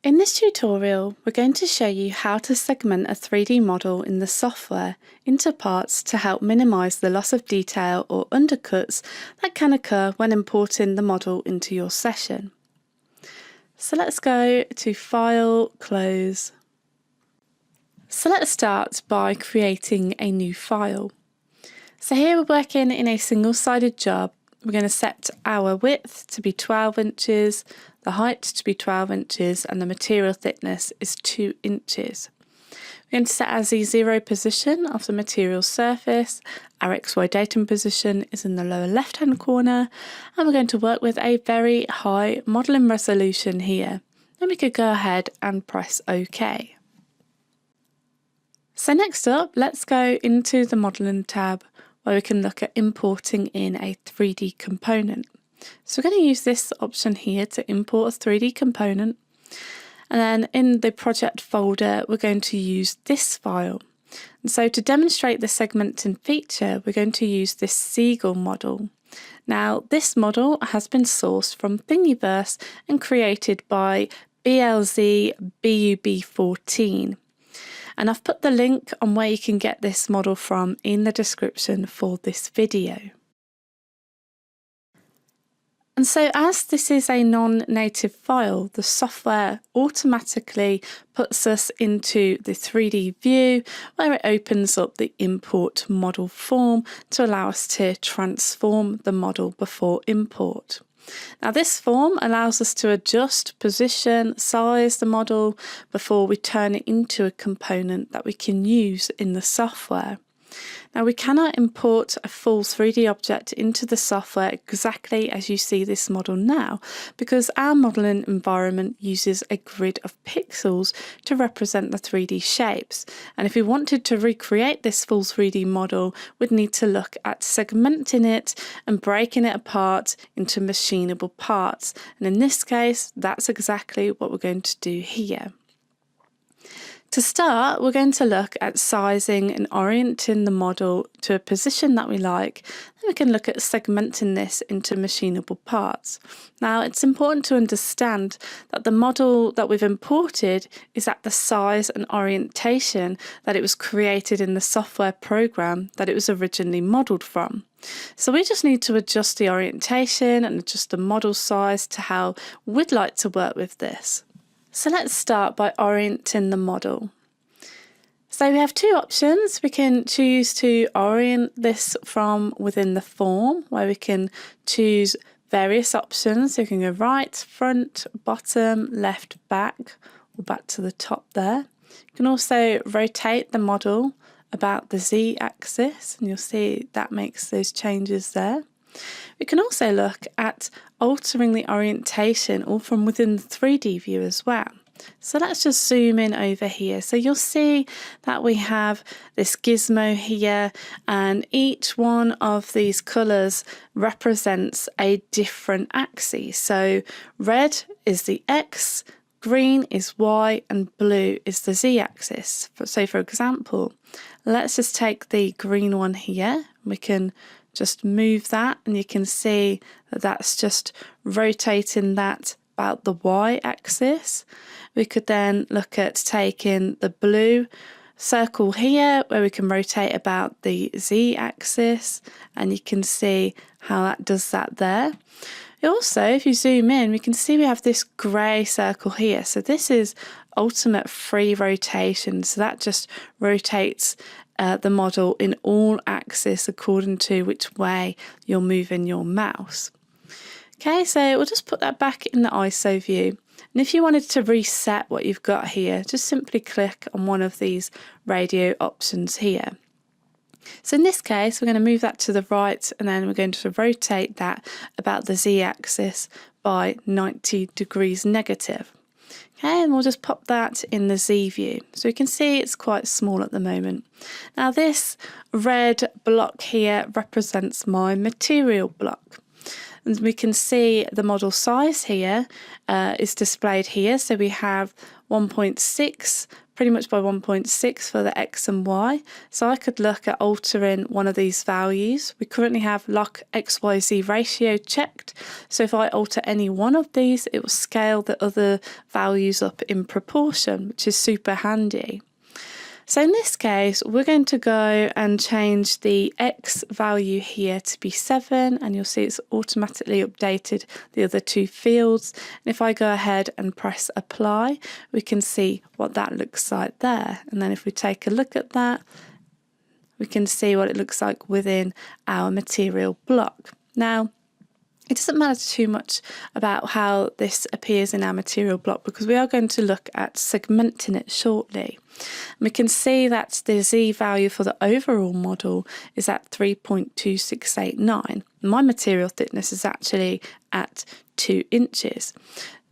In this tutorial, we're going to show you how to segment a 3D model in the software into parts to help minimise the loss of detail or undercuts that can occur when importing the model into your session. So let's go to File, Close. So let's start by creating a new file. So here we're working in a single-sided job. We're going to set our width to be 12 inches, the height to be 12 inches, and the material thickness is 2 inches. We're going to set our Z0 position of the material surface. Our XY datum position is in the lower left-hand corner, and we're going to work with a very high modelling resolution here. Then we could go ahead and press OK. So next up, let's go into the Modelling tab, where we can look at importing in a 3D component. So we're going to use this option here to import a 3D component, and then in the project folder we're going to use this file. And so to demonstrate the segmenting feature, we're going to use this Seagull model. Now this model has been sourced from Thingiverse and created by BLZ BUB14. And I've put the link on where you can get this model from in the description for this video. And so as this is a non-native file, the software automatically puts us into the 3D view where it opens up the import model form to allow us to transform the model before import. Now this form allows us to adjust, position, size the model before we turn it into a component that we can use in the software. Now we cannot import a full 3D object into the software exactly as you see this model now, because our modelling environment uses a grid of pixels to represent the 3D shapes. And if we wanted to recreate this full 3D model, we'd need to look at segmenting it and breaking it apart into machinable parts. And in this case, that's exactly what we're going to do here. To start, we're going to look at sizing and orienting the model to a position that we like. Then we can look at segmenting this into machinable parts. Now, it's important to understand that the model that we've imported is at the size and orientation that it was created in the software program that it was originally modelled from. So we just need to adjust the orientation and adjust the model size to how we'd like to work with this. So let's start by orienting the model. So we have two options. We can choose to orient this from within the form, where we can choose various options. So you can go right, front, bottom, left, back, or back to the top there. You can also rotate the model about the Z-axis, and you'll see that makes those changes there. We can also look at altering the orientation all from within the 3D view as well. So let's just zoom in over here. So you'll see that we have this gizmo here, and each one of these colours represents a different axis. So red is the X, green is Y, and blue is the Z axis. So for example, let's just take the green one here. We can just move that, and you can see that that's just rotating that about the Y axis. We could then look at taking the blue circle here, where we can rotate about the Z axis, and you can see how that does that there. Also, if you zoom in, we can see we have this grey circle here. So this is ultimate free rotation. So that just rotates the model in all axes according to which way you're moving your mouse. Okay, so we'll just put that back in the ISO view. And if you wanted to reset what you've got here, just simply click on one of these radio options here. So in this case, we're going to move that to the right, and then we're going to rotate that about the Z-axis by 90 degrees negative. Okay, and we'll just pop that in the Z view. So you can see it's quite small at the moment. Now this red block here represents my material block. And we can see the model size here is displayed here. So we have 1.6, pretty much by 1.6 for the X and Y. So I could look at altering one of these values. We currently have lock XYZ ratio checked. So if I alter any one of these, it will scale the other values up in proportion, which is super handy. So in this case, we're going to go and change the X value here to be 7, and you'll see it's automatically updated the other two fields. And if I go ahead and press apply, we can see what that looks like there. And then if we take a look at that, we can see what it looks like within our material block. Now, it doesn't matter too much about how this appears in our material block because we are going to look at segmenting it shortly. And we can see that the Z value for the overall model is at 3.2689. My material thickness is actually at 2 inches.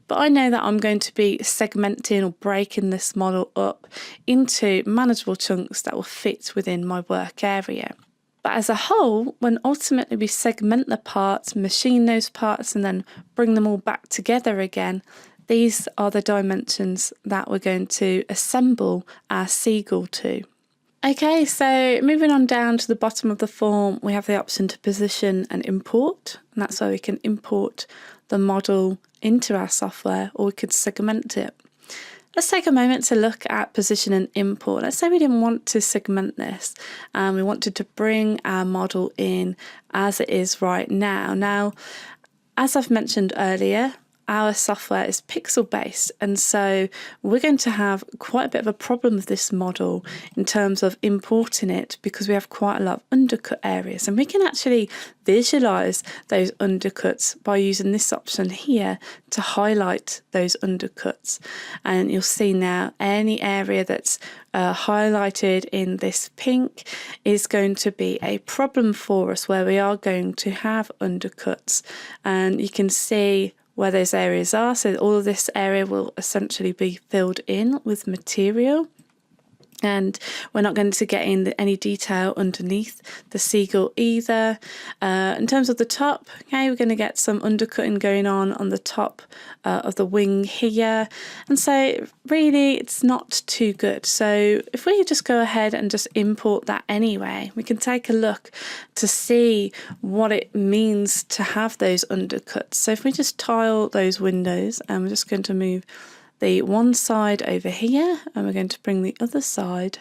But I know that I'm going to be segmenting or breaking this model up into manageable chunks that will fit within my work area. But as a whole, when ultimately we segment the parts, machine those parts, and then bring them all back together again, these are the dimensions that we're going to assemble our Seagull to. Okay, so moving on down to the bottom of the form, we have the option to position and import, and that's where we can import the model into our software, or we could segment it. Let's take a moment to look at position and import. Let's say we didn't want to segment this and we wanted to bring our model in as it is right now. Now, as I've mentioned earlier, our software is pixel based, and so we're going to have quite a bit of a problem with this model in terms of importing it because we have quite a lot of undercut areas, and we can actually visualize those undercuts by using this option here to highlight those undercuts. And you'll see now any area that's highlighted in this pink is going to be a problem for us where we are going to have undercuts, and you can see where those areas are. So all of this area will essentially be filled in with material. And we're not going to get in any detail underneath the Seagull either. In terms of the top, okay, we're going to get some undercutting going on the top of the wing here. And so really it's not too good. So if we just go ahead and just import that anyway, we can take a look to see what it means to have those undercuts. So if we just tile those windows, and we're just going to move the one side over here, and we're going to bring the other side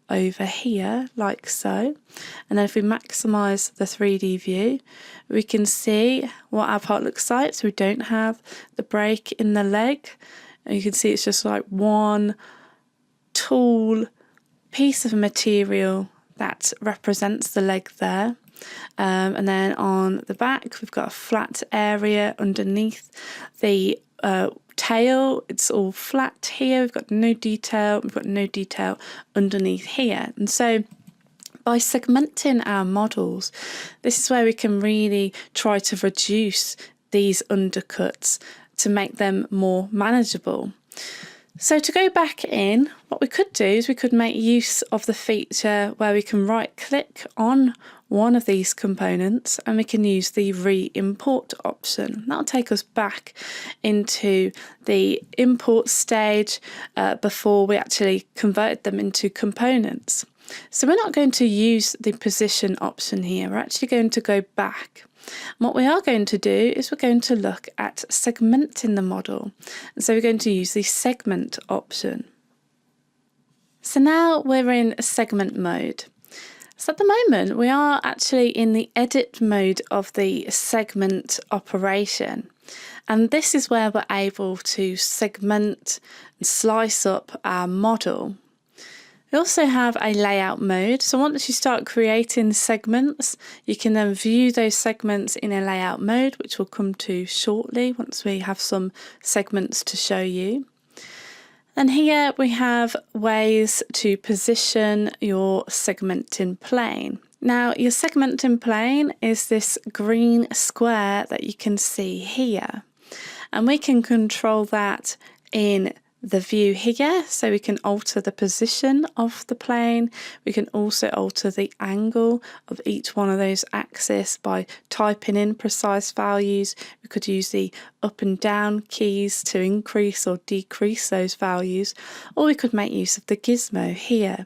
over here like so. And then if we maximize the 3D view, we can see what our part looks like. So we don't have the break in the leg, and you can see it's just like one tall piece of material that represents the leg there. And then on the back, we've got a flat area underneath the tail. It's all flat here. We've got no detail. We've got no detail underneath here. And so by segmenting our models, this is where we can really try to reduce these undercuts to make them more manageable. So to go back in, what we could do is we could make use of the feature where we can right click on one of these components and we can use the re-import option. That'll take us back into the import stage before we actually converted them into components. So we're not going to use the position option here. We're actually going to go back. And what we are going to do is we're going to look at segmenting the model. And so we're going to use the segment option. So now we're in segment mode. So at the moment, we are actually in the edit mode of the segment operation. And this is where we're able to segment and slice up our model. We also have a layout mode. So once you start creating segments, you can then view those segments in a layout mode, which we'll come to shortly once we have some segments to show you. And here we have ways to position your segmenting plane. Now, your segmenting plane is this green square that you can see here. And we can control that in the view here, so we can alter the position of the plane. We can also alter the angle of each one of those axes by typing in precise values. We could use the up and down keys to increase or decrease those values, or we could make use of the gizmo here.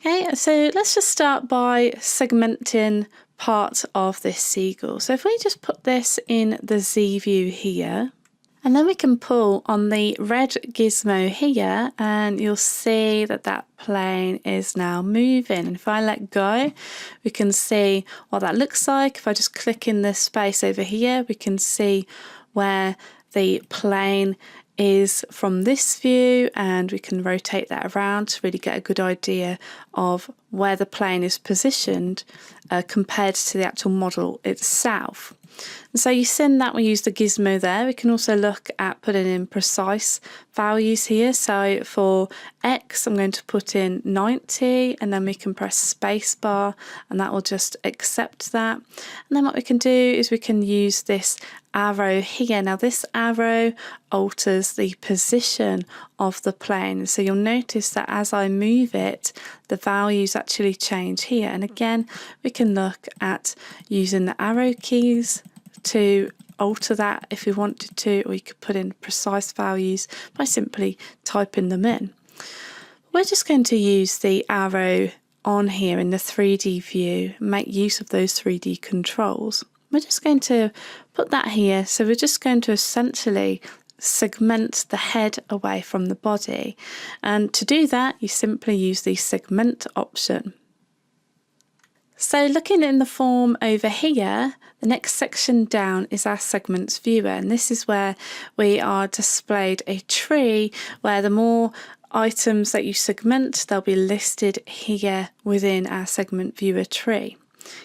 Okay, so let's just start by segmenting part of this seagull. So if we just put this in the Z view here, and then we can pull on the red gizmo here, and you'll see that that plane is now moving. And if I let go, we can see what that looks like. If I just click in this space over here, we can see where the plane is from this view, and we can rotate that around to really get a good idea of where the plane is positioned compared to the actual model itself. And so you've seen that we use the gizmo there. We can also look at putting in precise values here. So for X, I'm going to put in 90, and then we can press spacebar, and that will just accept that. And then what we can do is we can use this arrow here. Now this arrow alters the position of the plane. So you'll notice that as I move it, the values actually change here. And again, we can look at using the arrow keys to alter that if we wanted to, or you could put in precise values by simply typing them in. We're just going to use the arrow on here in the 3D view, make use of those 3D controls. We're just going to put that here, so we're just going to essentially segment the head away from the body, and to do that you simply use the segment option. So looking in the form over here, the next section down is our segments viewer, and this is where we are displayed a tree where the more items that you segment, they'll be listed here within our segment viewer tree.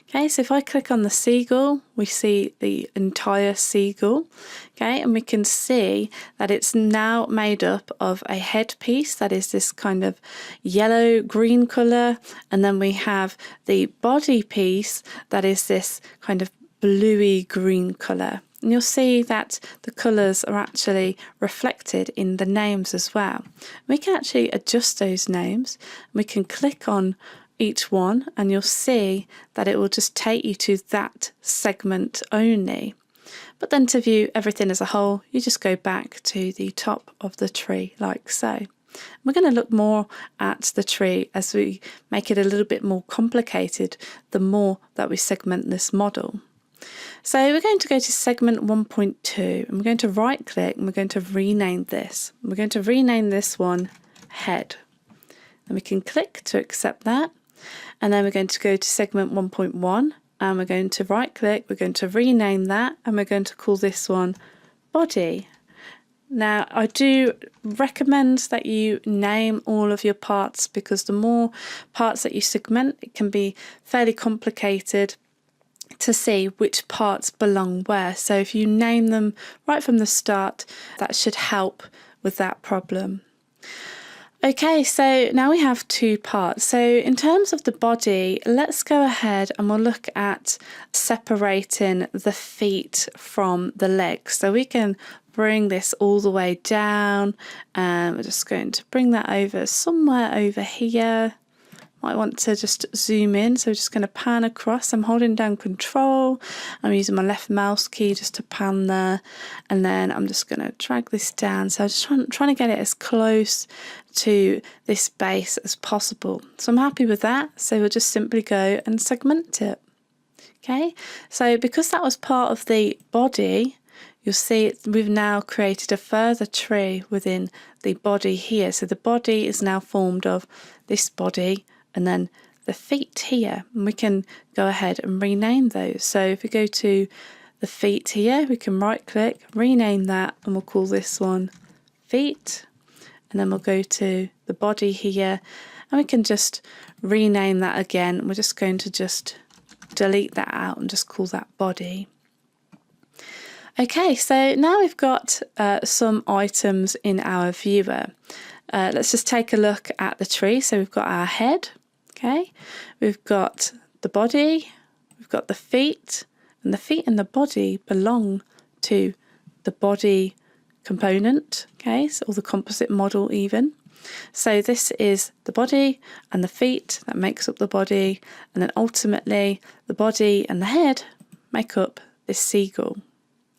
Okay, so if I click on the seagull, we see the entire seagull, okay, and we can see that it's now made up of a headpiece that is this kind of yellow-green colour, and then we have the body piece that is this kind of bluey green colour. And you'll see that the colours are actually reflected in the names as well. We can actually adjust those names. We can click on each one, and you'll see that it will just take you to that segment only. But then to view everything as a whole, you just go back to the top of the tree like so. We're going to look more at the tree as we make it a little bit more complicated the more that we segment this model. So we're going to go to segment 1.2, and we're going to right click, and we're going to rename this. We're going to rename this one head, and we can click to accept that. And then we're going to go to segment 1.1, and we're going to right click, we're going to rename that, and we're going to call this one body. Now I do recommend that you name all of your parts, because the more parts that you segment, it can be fairly complicated to see which parts belong where. So if you name them right from the start, that should help with that problem. Okay, so now we have two parts. So in terms of the body, let's go ahead and we'll look at separating the feet from the legs. So we can bring this all the way down, and we're just going to bring that over somewhere over here. Might want to just zoom in, so we're just going to pan across. I'm holding down Control, I'm using my left mouse key just to pan there, and then I'm just going to drag this down. So I'm just trying to get it as close to this base as possible. So I'm happy with that, so we'll just simply go and segment it. Okay, so because that was part of the body, you'll see we've now created a further tree within the body here. So the body is now formed of this body and then the feet here, and we can go ahead and rename those. So if we go to the feet here, we can right click, rename that, and we'll call this one feet. And then we'll go to the body here, and we can just rename that again. We're just going to just delete that out and just call that body. Okay, so now we've got some items in our viewer. Let's just take a look at the tree. So we've got our head, okay, we've got the body, we've got the feet, and the feet and the body belong to the body component, okay, so, or the composite model even. So this is the body and the feet that makes up the body, and then ultimately the body and the head make up this seagull.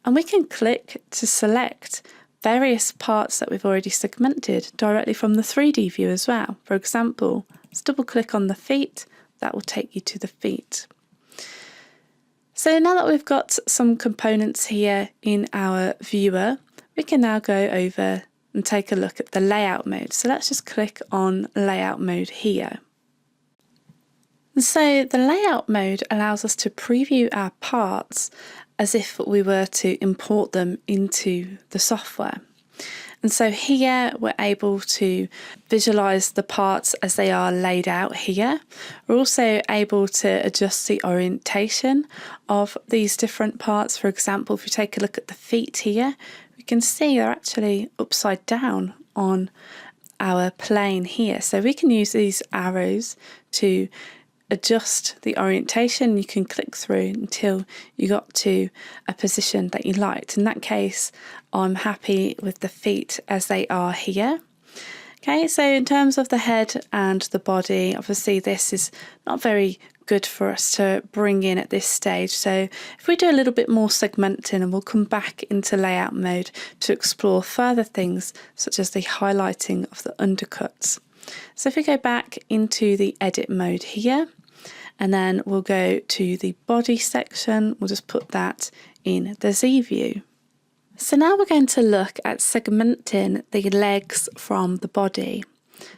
And we can click to select various parts that we've already segmented directly from the 3D view as well. For example, let's double click on the feet, that will take you to the feet. So now that we've got some components here in our viewer, we can now go over and take a look at the layout mode. So let's just click on layout mode here. And so the layout mode allows us to preview our parts as if we were to import them into the software. And so here we're able to visualize the parts as they are laid out here. We're also able to adjust the orientation of these different parts. For example, if we take a look at the feet here, we can see they're actually upside down on our plane here. So we can use these arrows to adjust the orientation. You can click through until you got to a position that you liked. In that case, I'm happy with the feet as they are here. Okay, so in terms of the head and the body, obviously this is not very good for us to bring in at this stage. So if we do a little bit more segmenting, and we'll come back into layout mode to explore further things such as the highlighting of the undercuts. So if we go back into the edit mode here, and then we'll go to the body section, we'll just put that in the Z view. So now we're going to look at segmenting the legs from the body.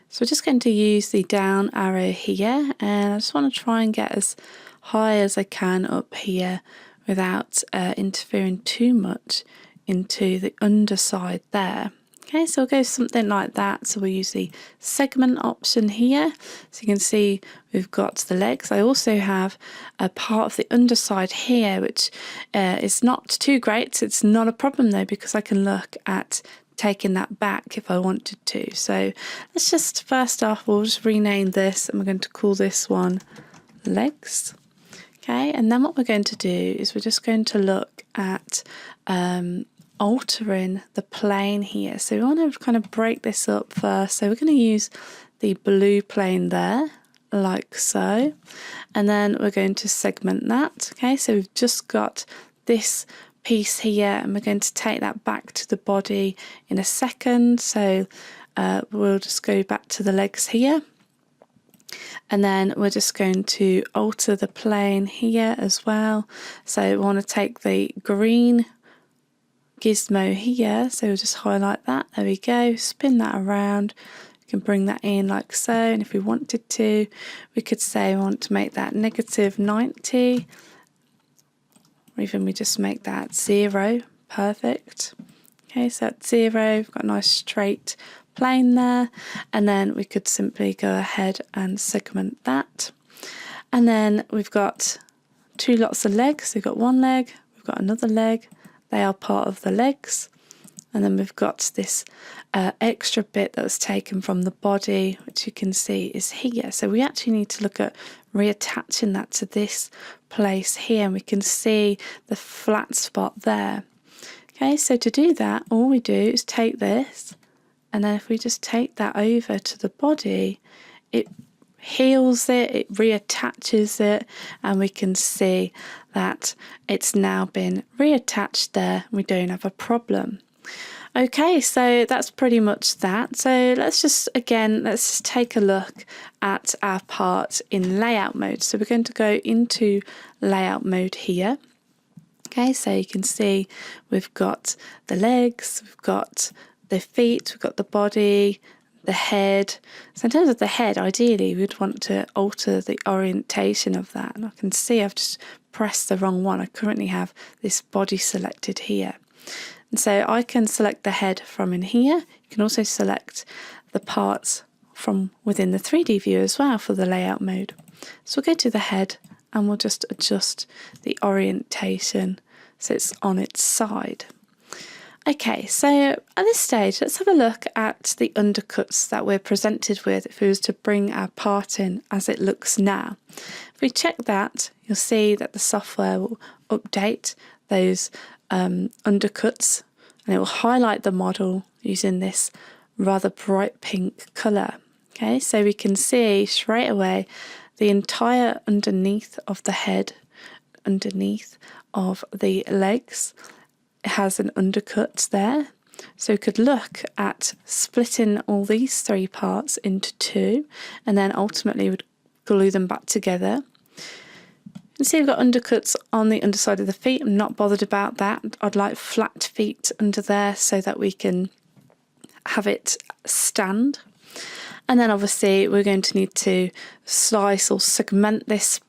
So we're just going to use the down arrow here, and I just want to try and get as high as I can up here without interfering too much into the underside there. Okay, so we'll go something like that. So we'll use the segment option here. So you can see we've got the legs. I also have a part of the underside here, which is not too great. It's not a problem though, because I can look at taking that back if I wanted to. So let's just, first off, we'll just rename this, and we're going to call this one legs. Okay, and then what we're going to do is we're just going to look at altering the plane here. So we want to kind of break this up first. So we're going to use the blue plane there, like so, and then we're going to segment that. Okay, so we've just got this piece here, and we're going to take that back to the body in a second. So we'll just go back to the legs here, and then we're just going to alter the plane here as well. So we want to take the green gizmo here, so we'll just highlight that. There we go, spin that around. We can bring that in like so, and if we wanted to, we could say we want to make that -90, or even we just make that 0. Perfect. Okay, so that's 0. We've got a nice straight plane there, and then we could simply go ahead and segment that. And then we've got two lots of legs. So we've got one leg, we've got another leg. They are part of the legs, and then we've got this extra bit that was taken from the body, which you can see is here. So we actually need to look at reattaching that to this place here, and we can see the flat spot there. Okay, so to do that, all we do is take this, and then if we just take that over to the body, it heals it, it reattaches it, and we can see that it's now been reattached there. We don't have a problem. Okay, so that's pretty much that. So let's just take a look at our part in layout mode. So we're going to go into layout mode here. Okay, so you can see we've got the legs, we've got the feet, we've got the body, the head. So in terms of the head, ideally we'd want to alter the orientation of that. And I can see I've just pressed the wrong one. I currently have this body selected here. And so I can select the head from in here. You can also select the parts from within the 3D view as well for the layout mode. So we'll go to the head, and we'll just adjust the orientation so it's on its side. Okay, so at this stage, let's have a look at the undercuts that we're presented with if we was to bring our part in as it looks now. If we check that, you'll see that the software will update those undercuts, and it will highlight the model using this rather bright pink colour. Okay, so we can see straight away the entire underneath of the head, underneath of the legs. It has an undercut there. So we could look at splitting all these three parts into two, and then ultimately would glue them back together. You can see we've got undercuts on the underside of the feet. I'm not bothered about that. I'd like flat feet under there so that we can have it stand. And then obviously we're going to need to slice or segment this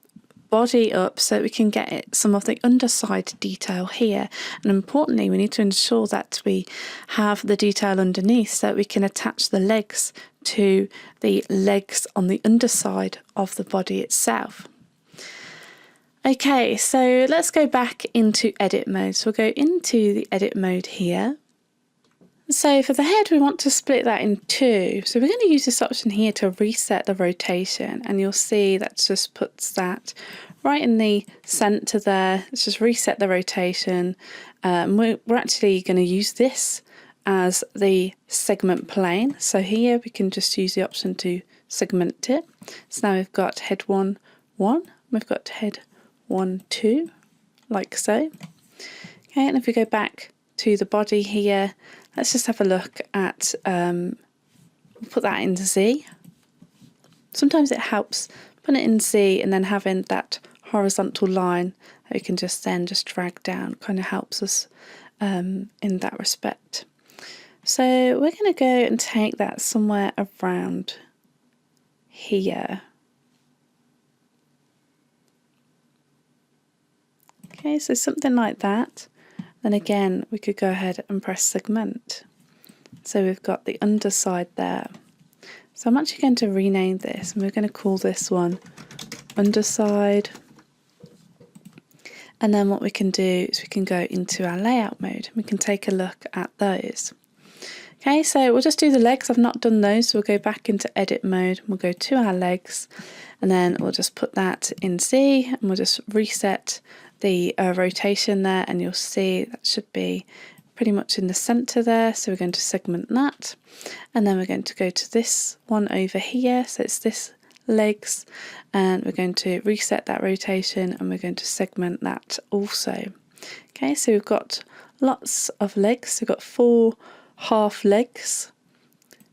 body up so that we can get some of the underside detail here. And importantly, we need to ensure that we have the detail underneath so that we can attach the legs to the legs on the underside of the body itself. Okay, so let's go back into edit mode. So we'll go into the edit mode here. So for the head, we want to split that in two. So we're going to use this option here to reset the rotation, and you'll see that just puts that right in the center there. Let's just reset the rotation. We're actually going to use this as the segment plane. So here we can just use the option to segment it. So now we've got head 1, 1, we've got head 1, 2, like so. Okay, and if we go back to the body here, let's just have a look at, we'll put that in Z. Sometimes it helps putting it in Z and then having that horizontal line that we can just drag down, kind of helps us in that respect. So we're going to go and take that somewhere around here. Okay, so something like that. Then again, we could go ahead and press segment. So we've got the underside there. So I'm actually going to rename this, and we're going to call this one underside. And then what we can do is we can go into our layout mode. We can take a look at those. Okay, so we'll just do the legs. I've not done those, so we'll go back into edit mode. We'll go to our legs, and then we'll just put that in Z, and we'll just reset the rotation there, and you'll see that should be pretty much in the center there. So we're going to segment that, and then we're going to go to this one over here. So it's this legs, and we're going to reset that rotation, and we're going to segment that also. Okay, so we've got lots of legs. We've got 4 half legs,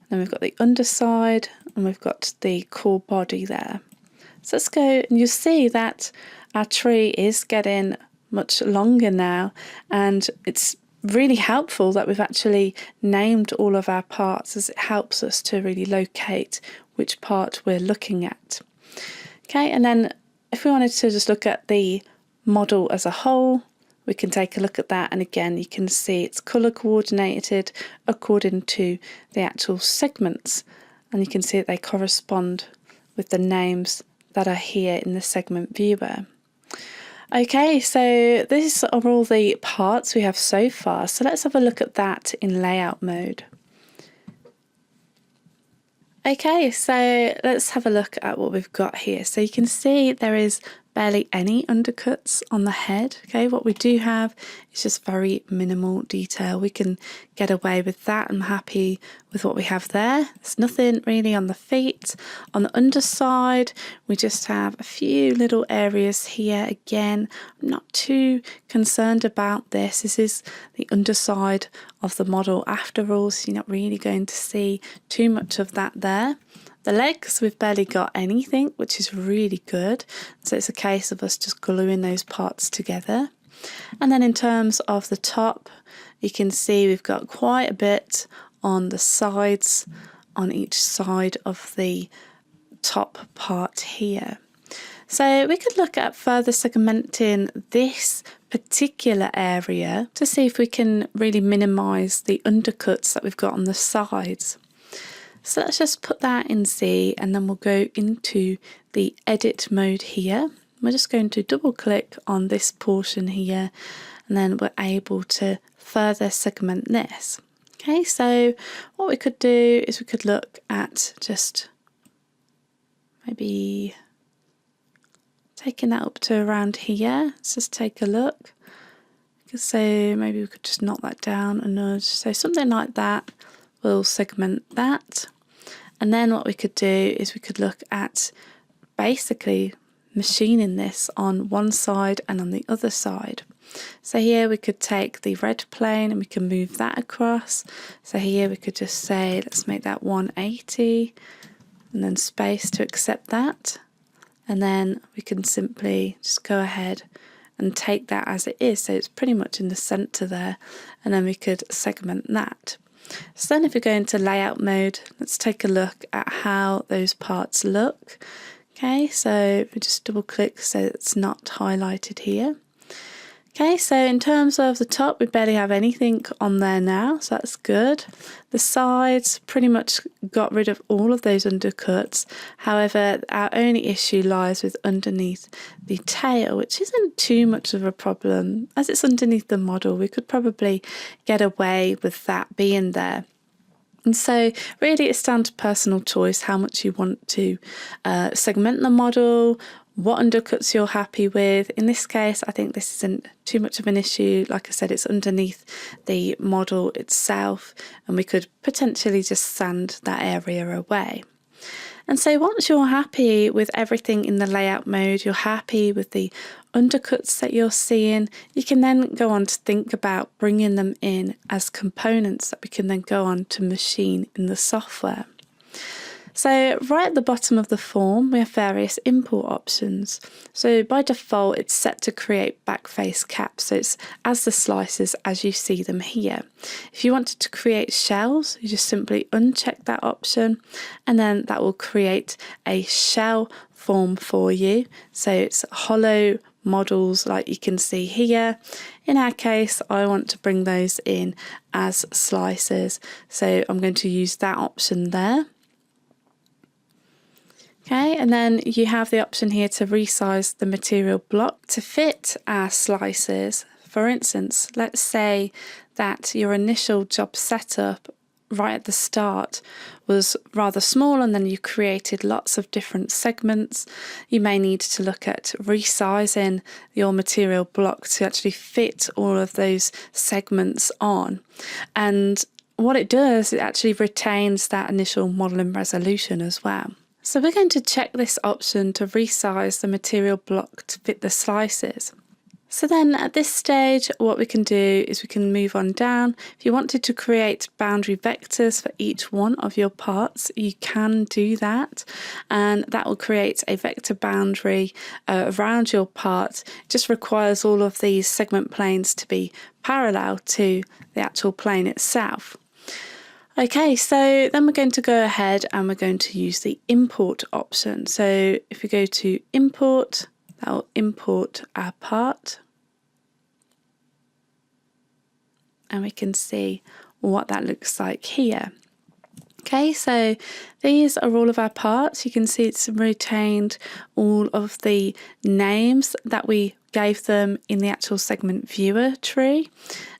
then we've got the underside, and we've got the core body there. So let's go, and you'll see that our tree is getting much longer now, and it's really helpful that we've actually named all of our parts, as it helps us to really locate which part we're looking at. Okay, and then if we wanted to just look at the model as a whole, we can take a look at that, and again you can see it's colour coordinated according to the actual segments, and you can see that they correspond with the names that are here in the segment viewer. Okay, so these are all the parts we have so far, so let's have a look at that in layout mode. Okay, so let's have a look at what we've got here. So you can see there is barely any undercuts on the head. Okay, what we do have is just very minimal detail. We can get away with that. I'm happy with what we have there. There's nothing really on the feet. On the underside, we just have a few little areas here. Again, I'm not too concerned about this. This is the underside of the model after all, so you're not really going to see too much of that there. The legs, we've barely got anything, which is really good. So it's a case of us just gluing those parts together. And then in terms of the top, you can see we've got quite a bit on the sides, on each side of the top part here. So we could look at further segmenting this particular area to see if we can really minimise the undercuts that we've got on the sides. So let's just put that in Z, and then we'll go into the edit mode here. We're just going to double click on this portion here, and then we're able to further segment this. Okay, so what we could do is we could look at just maybe taking that up to around here. Let's just take a look. So maybe we could just knock that down a nudge. So something like that, we'll segment that. And then what we could do is we could look at basically machining this on one side and on the other side. So here we could take the red plane and we can move that across. So here we could just say, let's make that 180 and then space to accept that. And then we can simply just go ahead and take that as it is. So it's pretty much in the center there. And then we could segment that. So then if we go into layout mode, let's take a look at how those parts look. Okay, so we just double click so it's not highlighted here. Okay, so in terms of the top, we barely have anything on there now, so that's good. The sides pretty much got rid of all of those undercuts. However, our only issue lies with underneath the tail, which isn't too much of a problem. As it's underneath the model, we could probably get away with that being there. And so really it's down to personal choice how much you want to segment the model, what undercuts you're happy with. In this case, I think this isn't too much of an issue. Like I said, it's underneath the model itself, and we could potentially just sand that area away. And so once you're happy with everything in the layout mode, you're happy with the undercuts that you're seeing, you can then go on to think about bringing them in as components that we can then go on to machine in the software. So right at the bottom of the form, we have various import options. So by default, it's set to create backface caps. So it's as the slices as you see them here. If you wanted to create shells, you just simply uncheck that option, and then that will create a shell form for you. So it's hollow models like you can see here. In our case, I want to bring those in as slices. So I'm going to use that option there. Okay, and then you have the option here to resize the material block to fit our slices. For instance, let's say that your initial job setup right at the start was rather small and then you created lots of different segments. You may need to look at resizing your material block to actually fit all of those segments on. And what it does, it actually retains that initial modeling resolution as well. So we're going to check this option to resize the material block to fit the slices. So then at this stage, what we can do is we can move on down. If you wanted to create boundary vectors for each one of your parts, you can do that. And that will create a vector boundary around your part. It just requires all of these segment planes to be parallel to the actual plane itself. Okay, so then we're going to go ahead and we're going to use the import option. So if we go to import, that will import our part. And we can see what that looks like here. Okay, so these are all of our parts. You can see it's retained all of the names that we gave them in the actual segment viewer tree.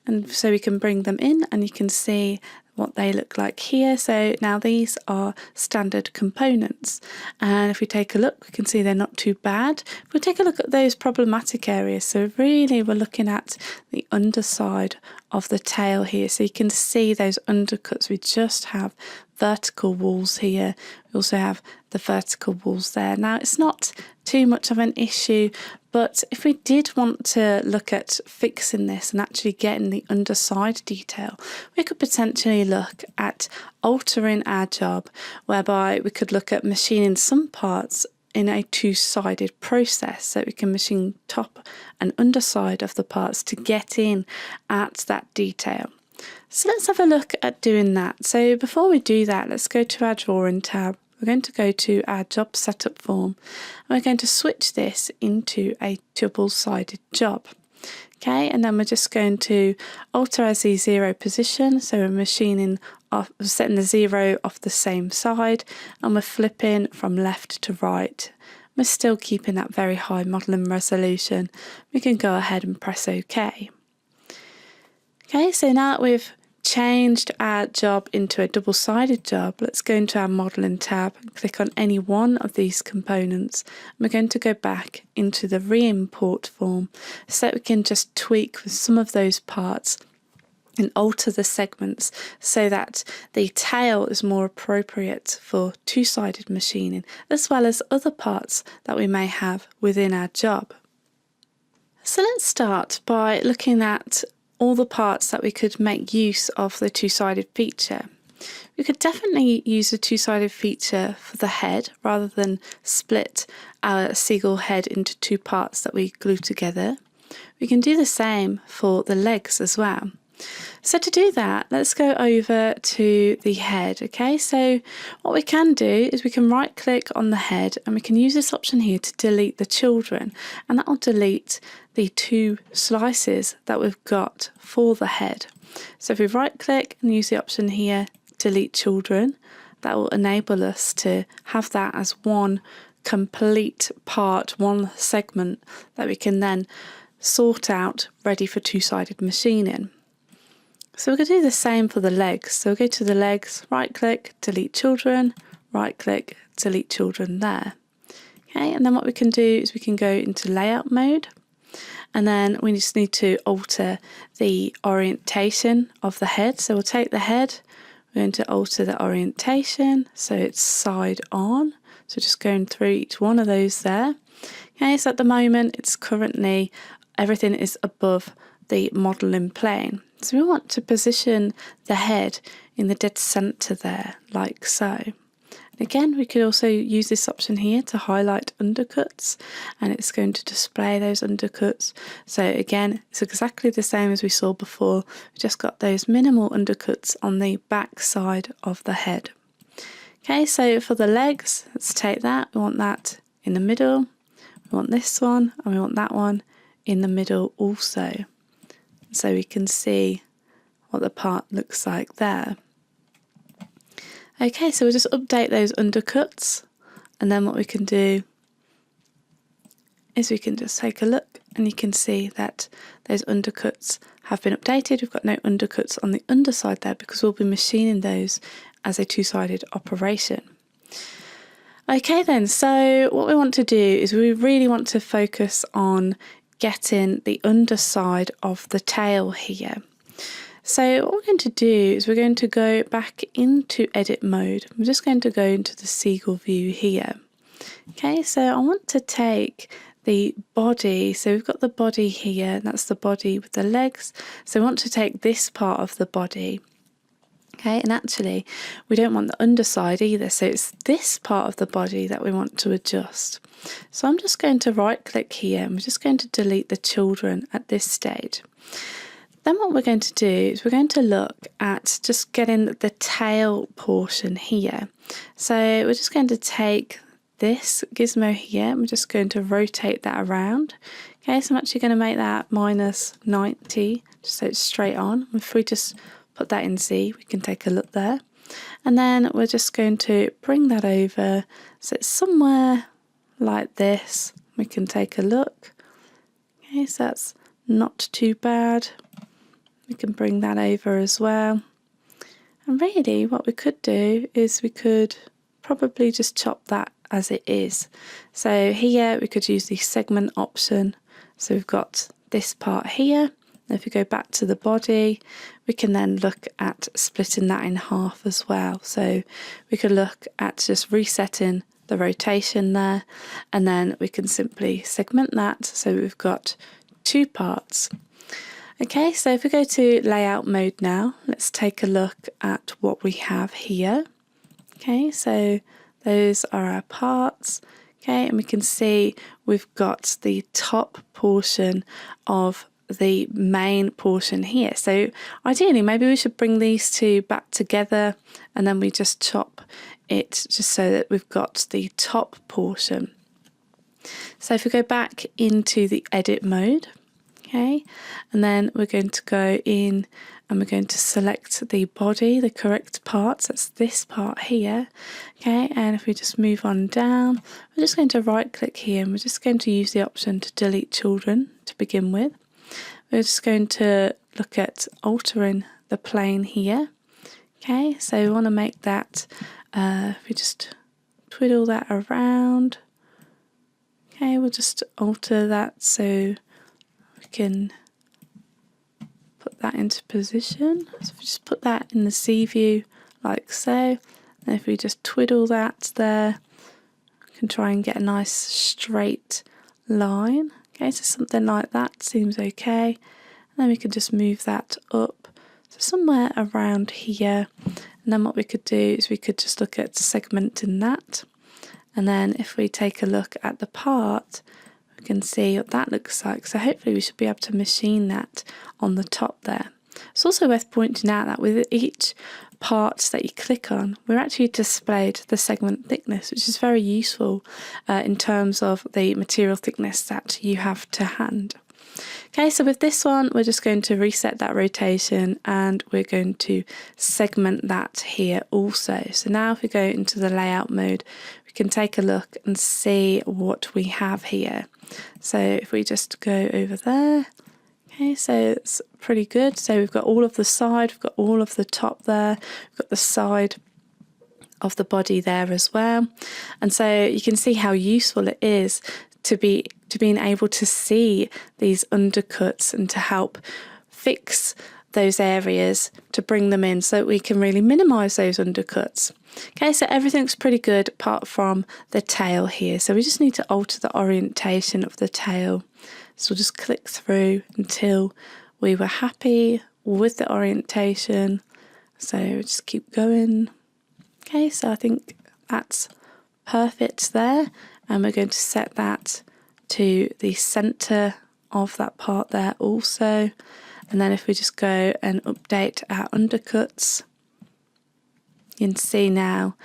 And so we can bring them in and you can see what they look like here. So now these are standard components, and if we take a look, we can see they're not too bad. If we take a look at those problematic areas, so really we're looking at the underside of the tail here. So you can see those undercuts. We just have vertical walls here. We also have the vertical walls there. Now it's not too much of an issue, but if we did want to look at fixing this and actually getting the underside detail, we could potentially look at altering our job, whereby we could look at machining some parts in a two-sided process, so we can machine top and underside of the parts to get in at that detail. So let's have a look at doing that. So before we do that, let's go to our drawing tab. We're going to go to our job setup form and we're going to switch this into a double-sided job. Okay, and then we're just going to alter our Z0 position. So we're machining off, setting the 0 off the same side, and we're flipping from left to right. We're still keeping that very high modeling resolution. We can go ahead and press OK. Okay, so now that we've changed our job into a double-sided job, let's go into our modelling tab and click on any one of these components. And we're going to go back into the re-import form so that we can just tweak with some of those parts and alter the segments so that the tail is more appropriate for two-sided machining, as well as other parts that we may have within our job. So let's start by looking at all the parts that we could make use of the two-sided feature. We could definitely use a two-sided feature for the head rather than split our seagull head into two parts that we glue together. We can do the same for the legs as well. So to do that, let's go over to the head. Okay, so what we can do is we can right click on the head and we can use this option here to delete the children, and that will delete the two slices that we've got for the head. So if we right click and use the option here, delete children, that will enable us to have that as one complete part, one segment that we can then sort out ready for two-sided machining. So we're going to do the same for the legs. So we'll go to the legs, right click, delete children, right click, delete children there. Okay, and then what we can do is we can go into layout mode, and then we just need to alter the orientation of the head. So we'll take the head, we're going to alter the orientation so it's side on. So just going through each one of those there. Okay, so at the moment it's currently everything is above the modelling plane. So we want to position the head in the dead centre there, like so. And again, we could also use this option here to highlight undercuts, and it's going to display those undercuts. So again, it's exactly the same as we saw before. We just got those minimal undercuts on the back side of the head. Okay, so for the legs, let's take that. We want that in the middle. We want this one, and we want that one in the middle also. So we can see what the part looks like there. Okay, so we'll just update those undercuts, and then what we can do is we can just take a look and you can see that those undercuts have been updated. We've got no undercuts on the underside there because we'll be machining those as a two-sided operation. Okay then, so what we want to do is we really want to focus on getting the underside of the tail here. So what we're going to do is we're going to go back into edit mode. I'm just going to go into the Seagull view here. Okay, so I want to take the body, so we've got the body here, that's the body with the legs. So we want to take this part of the body. Okay, and actually we don't want the underside either, so it's this part of the body that we want to adjust. So I'm just going to right click here and we're just going to delete the children at this stage. Then what we're going to do is we're going to look at just getting the tail portion here. So we're just going to take this gizmo here and we're just going to rotate that around. Okay, so I'm actually going to make that -90 just so it's straight on. If we just put that in Z, we can take a look there. And then we're just going to bring that over so it's somewhere like this. We can take a look. Okay, so that's not too bad. We can bring that over as well. And really what we could do is we could probably just chop that as it is. So here we could use the segment option. So we've got this part here. If we go back to the body, we can then look at splitting that in half as well. So we could look at just resetting the rotation there, and then we can simply segment that so we've got two parts. Okay, so if we go to layout mode now, let's take a look at what we have here. Okay, so those are our parts. Okay, and we can see we've got the top portion of the main portion here. So ideally maybe we should bring these two back together and then we just chop it just so that we've got the top portion. So if we go back into the edit mode, okay, and then we're going to go in and we're going to select the body, the correct parts, that's this part here, okay, and if we just move on down, we're just going to right click here and we're just going to use the option to delete children to begin with. We're just going to look at altering the plane here. Okay, so we want to make that, if we just twiddle that around, okay, we'll just alter that so we can put that into position. So if we just put that in the C view like so, and if we just twiddle that there, we can try and get a nice straight line. Okay, so something like that seems okay. And then we can just move that up, so somewhere around here. And then what we could do is we could just look at segmenting that. And then if we take a look at the part, we can see what that looks like. So hopefully we should be able to machine that on the top there. It's also worth pointing out that with each part that you click on, we're actually displayed the segment thickness, which is very useful in terms of the material thickness that you have to hand. Okay, so with this one, we're just going to reset that rotation and we're going to segment that here also. So now if we go into the layout mode, we can take a look and see what we have here. So if we just go over there, okay, so it's pretty good. So we've got all of the side, we've got all of the top there, we've got the side of the body there as well. And so you can see how useful it is to being able to see these undercuts and to help fix those areas, to bring them in so that we can really minimize those undercuts. Okay, so everything's pretty good apart from the tail here. So we just need to alter the orientation of the tail. So we'll just click through until we were happy with the orientation. So just keep going. Okay, so I think that's perfect there. And we're going to set that to the center of that part there also. And then if we just go and update our undercuts, you can see now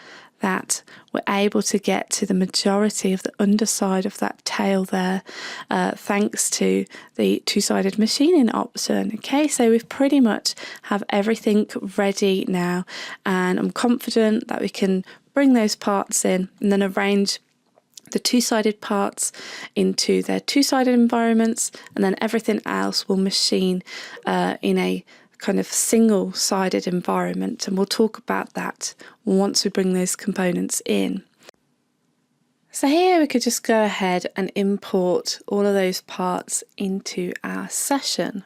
that we're able to get to the majority of the underside of that tail there, thanks to the two-sided machining option. Okay, so we've pretty much have everything ready now, and I'm confident that we can bring those parts in and then arrange the two-sided parts into their two-sided environments, and then everything else will machine in a kind of single-sided environment, and we'll talk about that once we bring those components in. So here we could just go ahead and import all of those parts into our session.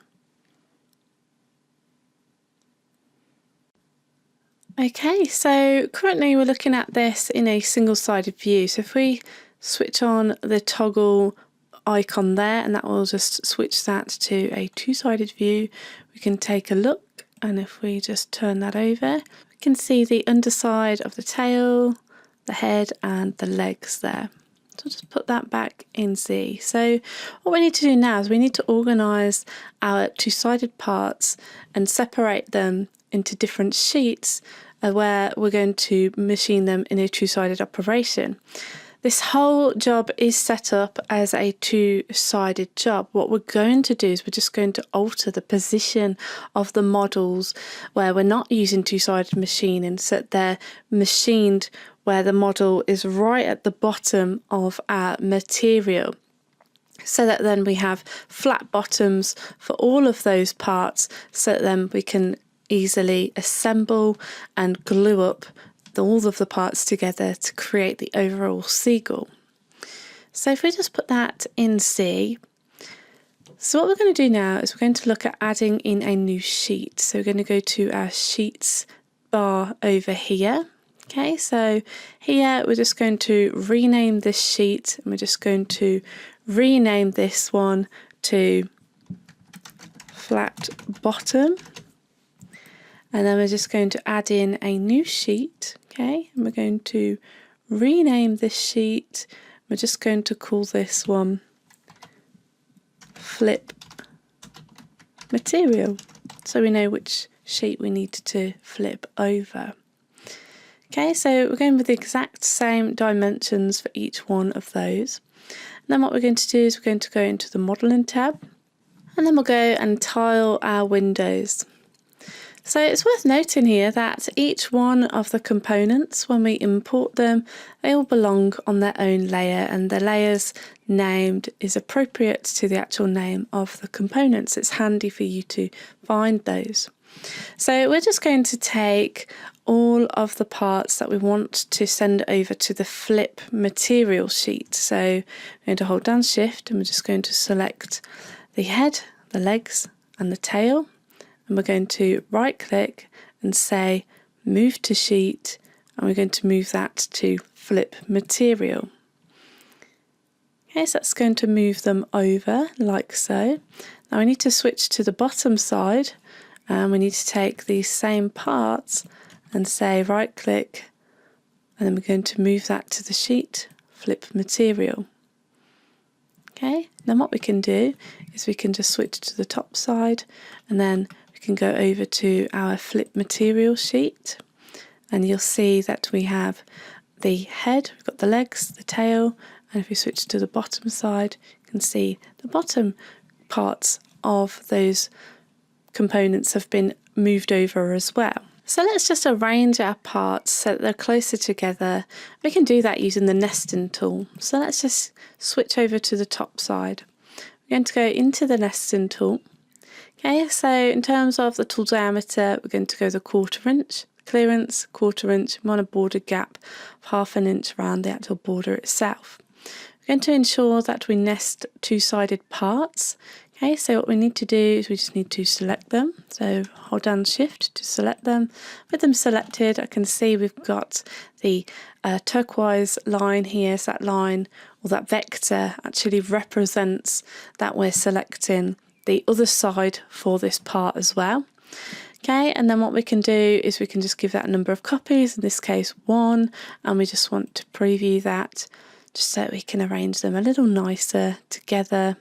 Okay, so currently we're looking at this in a single-sided view. So if we switch on the toggle icon there, and that will just switch that to a two-sided view, we can take a look, and if we just turn that over, we can see the underside of the tail, the head and the legs there. So I'll just put that back in Z. So what we need to do now is we need to organise our two-sided parts and separate them into different sheets where we're going to machine them in a two-sided operation. This whole job is set up as a two-sided job. What we're going to do is we're just going to alter the position of the models where we're not using two-sided machining, so that they're machined where the model is right at the bottom of our material, so that then we have flat bottoms for all of those parts, so that then we can easily assemble and glue up all of the parts together to create the overall Seagull. So if we just put that in C, so what we're going to do now is we're going to look at adding in a new sheet. So we're going to go to our sheets bar over here. Okay, so here we're just going to rename this sheet, and we're just going to rename this one to flat bottom. And then we're just going to add in a new sheet, okay, and we're going to rename this sheet. We're just going to call this one flip material, so we know which sheet we need to flip over. Okay, so we're going with the exact same dimensions for each one of those. And then what we're going to do is we're going to go into the modelling tab, and then we'll go and tile our windows. So it's worth noting here that each one of the components, when we import them, they all belong on their own layer, and the layers named is appropriate to the actual name of the components. It's handy for you to find those. So we're just going to take all of the parts that we want to send over to the flip material sheet. So I'm going to hold down Shift and we're just going to select the head, the legs and the tail, and we're going to right click and say move to sheet, and we're going to move that to flip material. Okay, so that's going to move them over like so. Now we need to switch to the bottom side, and we need to take these same parts and say right click, and then we're going to move that to the sheet, flip material. Okay, then what we can do is we can just switch to the top side, and then we can go over to our flip material sheet, and you'll see that we have the head, we've got the legs, the tail, and if we switch to the bottom side, you can see the bottom parts of those components have been moved over as well. So let's just arrange our parts so that they're closer together. We can do that using the nesting tool. So let's just switch over to the top side. We're going to go into the nesting tool. Okay, so in terms of the tool diameter, we're going to go the 1/4 inch, clearance 1/4 inch, we want a border gap of 1/2 inch around the actual border itself. We're going to ensure that we nest two-sided parts. Okay, so what we need to do is we just need to select them. So hold down Shift to select them. With them selected, I can see we've got the turquoise line here. So that line, or that vector, actually represents that we're selecting the other side for this part as well. Okay, and then what we can do is we can just give that a number of copies, in this case 1, and we just want to preview that just so we can arrange them a little nicer together.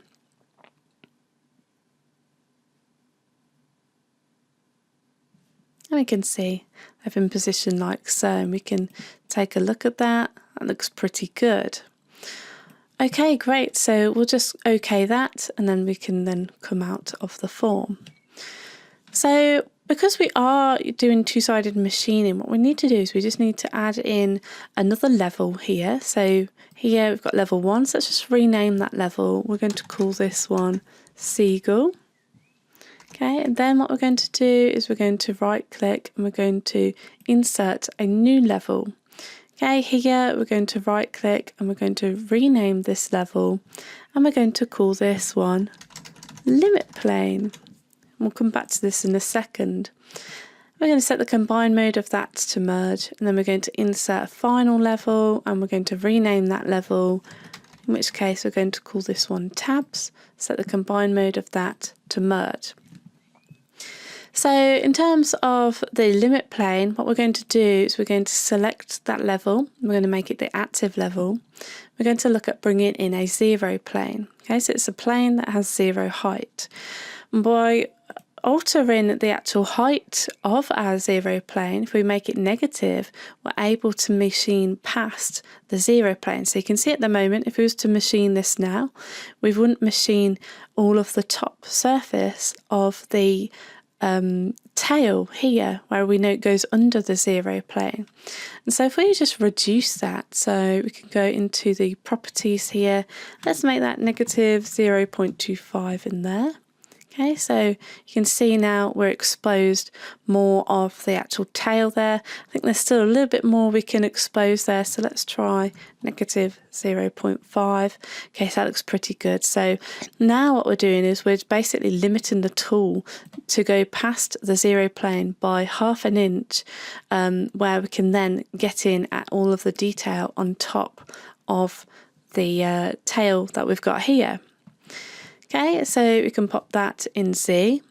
And we can see they've been positioned like so, and we can take a look at that. That looks pretty good. Okay, great. So we'll just OK that, and then we can then come out of the form. So because we are doing two-sided machining, what we need to do is we just need to add in another level here. So here we've got level 1, so let's just rename that level. We're going to call this one Seagull. Okay, and then what we're going to do is we're going to right click and we're going to insert a new level. Okay, here we're going to right click and we're going to rename this level, and we're going to call this one Limit Plane. We'll come back to this in a second. We're going to set the combine mode of that to merge, and then we're going to insert a final level and we're going to rename that level, in which case we're going to call this one Tabs, set the combine mode of that to merge. So in terms of the limit plane, what we're going to do is we're going to select that level, we're going to make it the active level. We're going to look at bringing in a 0 plane. Okay, so it's a plane that has 0 height. And by altering the actual height of our 0 plane, if we make it negative, we're able to machine past the 0 plane. So you can see at the moment, if we was to machine this now, we wouldn't machine all of the top surface of the tail here, where we know it goes under the 0 plane. And so if we just reduce that, so we can go into the properties here, let's make that negative 0.25 in there. Okay, so you can see now we're exposed more of the actual tail there. I think there's still a little bit more we can expose there, so let's try negative 0.5. Okay, so that looks pretty good. So now what we're doing is we're basically limiting the tool to go past the 0 plane by 1/2 inch, where we can then get in at all of the detail on top of the tail that we've got here. Okay, so we can pop that in Z.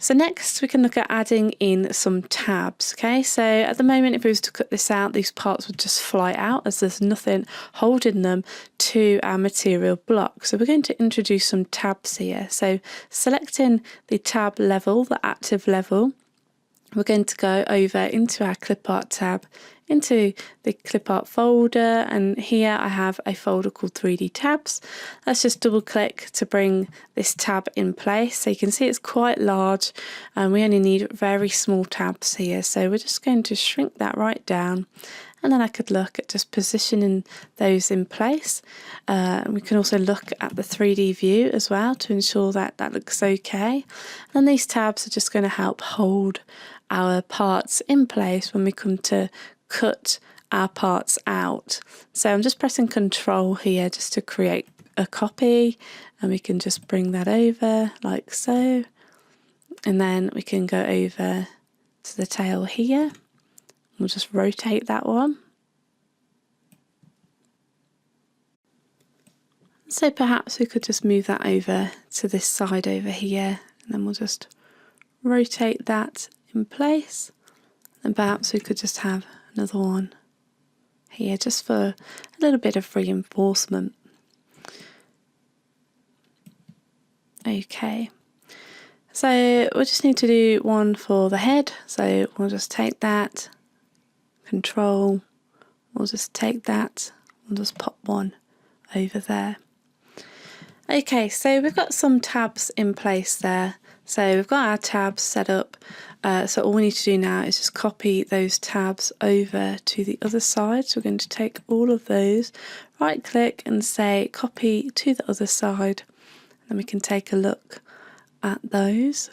So next we can look at adding in some tabs. Okay, so at the moment if we was to cut this out, these parts would just fly out as there's nothing holding them to our material block. So we're going to introduce some tabs here. So selecting the tab level, the active level, we're going to go over into our clip art tab, into the clip art folder, and here I have a folder called 3D tabs. Let's just double click to bring this tab in place. So you can see it's quite large and we only need very small tabs here. So we're just going to shrink that right down, and then I could look at just positioning those in place. We can also look at the 3D view as well to ensure that that looks okay. And these tabs are just going to help hold our parts in place when we come to cut our parts out. So I'm just pressing Control here just to create a copy, and we can just bring that over like so, and then we can go over to the tail here. We'll just rotate that one. So perhaps we could just move that over to this side over here, and then we'll just rotate that in place, and perhaps we could just have another one here just for a little bit of reinforcement. Okay, so we'll just need to do one for the head, so we'll just take that, Control, we'll just take that, we'll just pop one over there. Okay, so we've got some tabs in place there. So we've got our tabs set up. So all we need to do now is just copy those tabs over to the other side. So we're going to take all of those, right click and say copy to the other side. And we can take a look at those.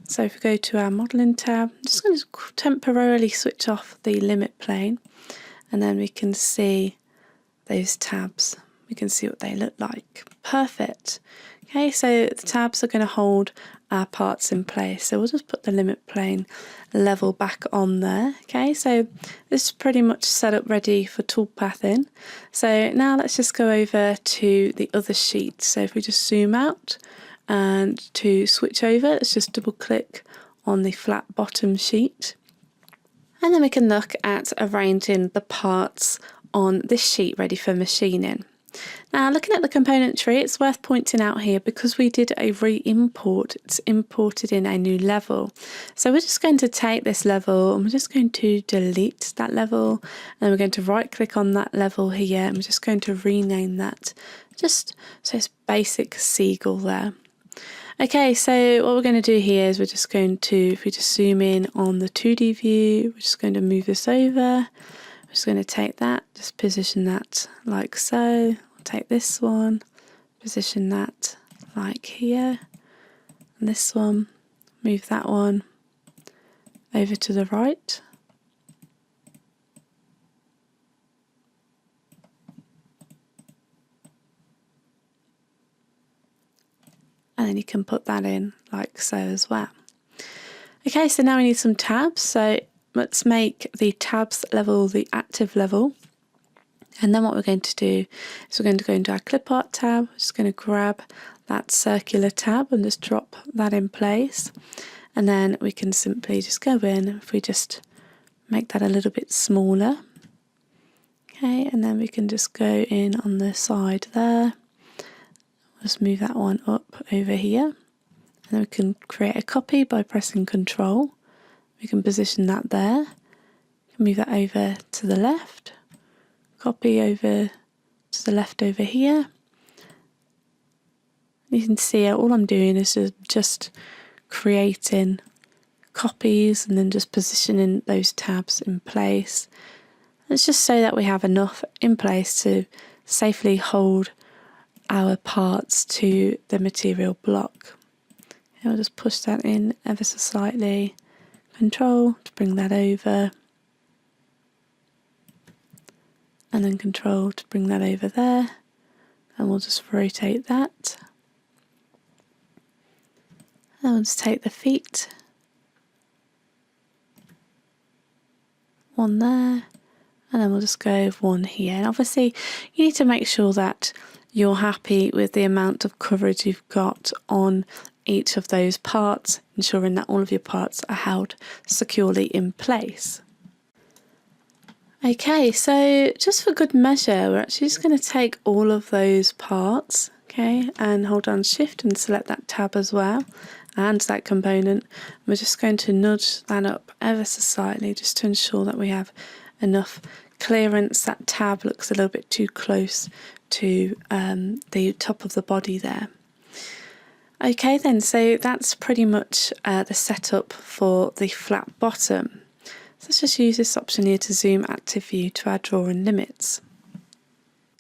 So if we go to our modelling tab, I'm just going to temporarily switch off the limit plane, and then we can see those tabs. We can see what they look like. Perfect. Okay, so the tabs are going to hold our parts in place. So we'll just put the limit plane level back on there. Okay, so this is pretty much set up ready for toolpathing. So now let's just go over to the other sheet. So if we just zoom out, and to switch over, let's just double click on the flat bottom sheet. And then we can look at arranging the parts on this sheet ready for machining. Now, looking at the component tree, it's worth pointing out here, because we did a re-import, it's imported in a new level. So we're just going to take this level and we're just going to delete that level, and we're going to right click on that level here, and we're just going to rename that just so it's basic Seagull there. Okay, so what we're going to do here is we're just going to, if we just zoom in on the 2D view, we're just going to move this over. I'm just going to take that, just position that like so. We'll take this one, position that like here, and this one, move that one over to the right. And then you can put that in like so as well. Okay, so now we need some tabs. So let's make the tabs level the active level. And then what we're going to do is we're going to go into our clip art tab. We're just going to grab that circular tab and just drop that in place. And then we can simply just go in, if we just make that a little bit smaller. Okay, and then we can just go in on the side there. Just move that one up over here, and then we can create a copy by pressing Control. We can position that there. We can move that over to the left, copy over to the left over here. You can see all I'm doing is just creating copies and then just positioning those tabs in place. It's just so that we have enough in place to safely hold our parts to the material block. I'll just push that in ever so slightly, Control to bring that over, and then Control to bring that over there, and we'll just rotate that. And we'll just take the feet, one there, and then we'll just go one here. And obviously you need to make sure that you're happy with the amount of coverage you've got on each of those parts, ensuring that all of your parts are held securely in place. Okay, so just for good measure, we're actually just going to take all of those parts, okay, and hold down Shift and select that tab as well, and that component. We're just going to nudge that up ever so slightly just to ensure that we have enough clearance. That tab looks a little bit too close to the top of the body there. Okay then, so that's pretty much the setup for the flat bottom. So let's just use this option here to zoom active view to our drawing limits.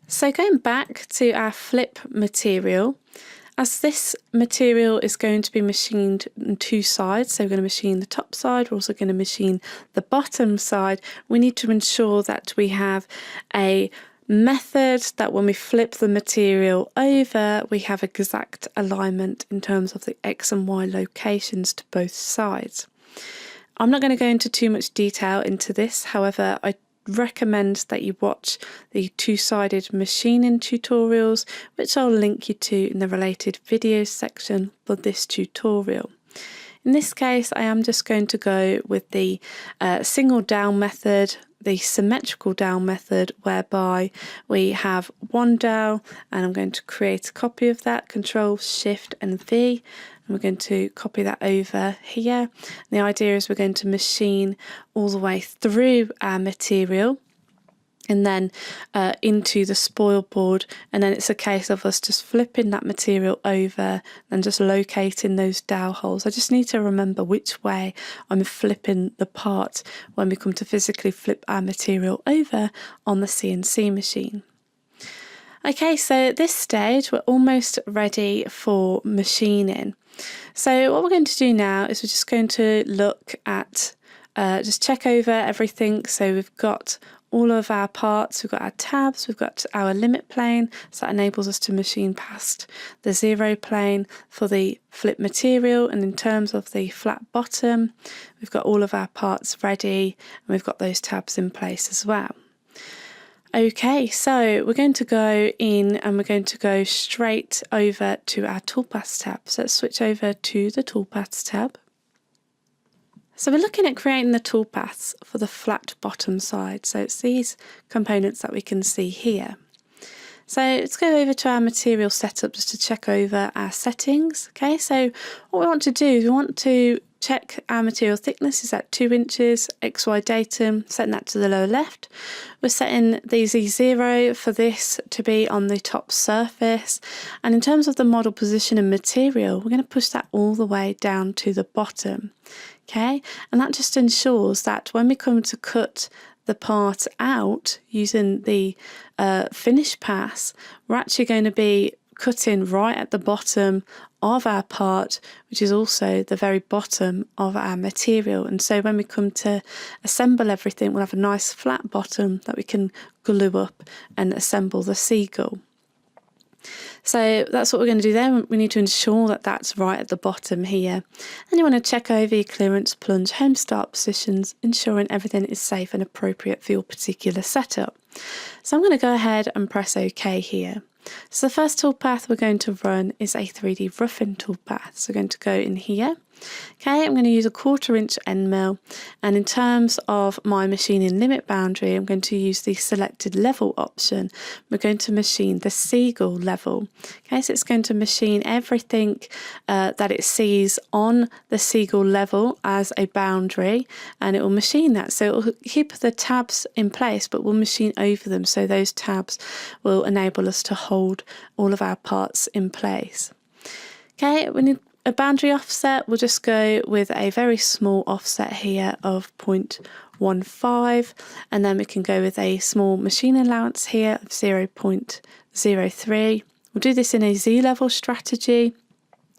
So going back to our flip material, as this material is going to be machined on two sides, so we're going to machine the top side, we're also going to machine the bottom side, we need to ensure that we have a method that when we flip the material over, we have exact alignment in terms of the X and Y locations to both sides. I'm not going to go into too much detail into this, however, I recommend that you watch the two-sided machining tutorials, which I'll link you to in the related videos section for this tutorial. In this case, I am just going to go with the single dowel method, the symmetrical dowel method, whereby we have one dowel, and I'm going to create a copy of that, Control, Shift and V, and we're going to copy that over here. The idea is we're going to machine all the way through our material and then into the spoil board, and then it's a case of us just flipping that material over and just locating those dowel holes. I just need to remember which way I'm flipping the part when we come to physically flip our material over on the CNC machine. Okay, so at this stage we're almost ready for machining. So what we're going to do now is we're just going to look at, just check over everything. So we've got all of our parts, we've got our tabs, we've got our limit plane, so that enables us to machine past the zero plane for the flip material. And in terms of the flat bottom, we've got all of our parts ready and we've got those tabs in place as well. Okay, so we're going to go in and we're going to go straight over to our toolpaths tab. So let's switch over to the toolpaths tab. So we're looking at creating the toolpaths for the flat bottom side. So it's these components that we can see here. So let's go over to our material setup just to check over our settings. Okay, so what we want to do is we want to check our material thickness is at 2 inches, XY datum, setting that to the lower left. We're setting the Z0 for this to be on the top surface. And in terms of the model position and material, we're going to push that all the way down to the bottom. Okay, and that just ensures that when we come to cut the part out using the finish pass, we're actually going to be cutting right at the bottom of our part, which is also the very bottom of our material. And so when we come to assemble everything, we'll have a nice flat bottom that we can glue up and assemble the Seagull. So that's what we're going to do there. We need to ensure that that's right at the bottom here. And you want to check over your clearance, plunge, home start positions, ensuring everything is safe and appropriate for your particular setup. So I'm going to go ahead and press OK here. So the first toolpath we're going to run is a 3D roughing toolpath. So we're going to go in here. Okay, I'm going to use a 1/4 inch end mill, and in terms of my machining limit boundary, I'm going to use the selected level option. We're going to machine the Seagull level. Okay, so it's going to machine everything that it sees on the Seagull level as a boundary, and it will machine that. So it will keep the tabs in place, but we'll machine over them. So those tabs will enable us to hold all of our parts in place. Okay, we need a boundary offset. We'll just go with a very small offset here of 0.15, and then we can go with a small machine allowance here of 0.03. We'll do this in a Z-level strategy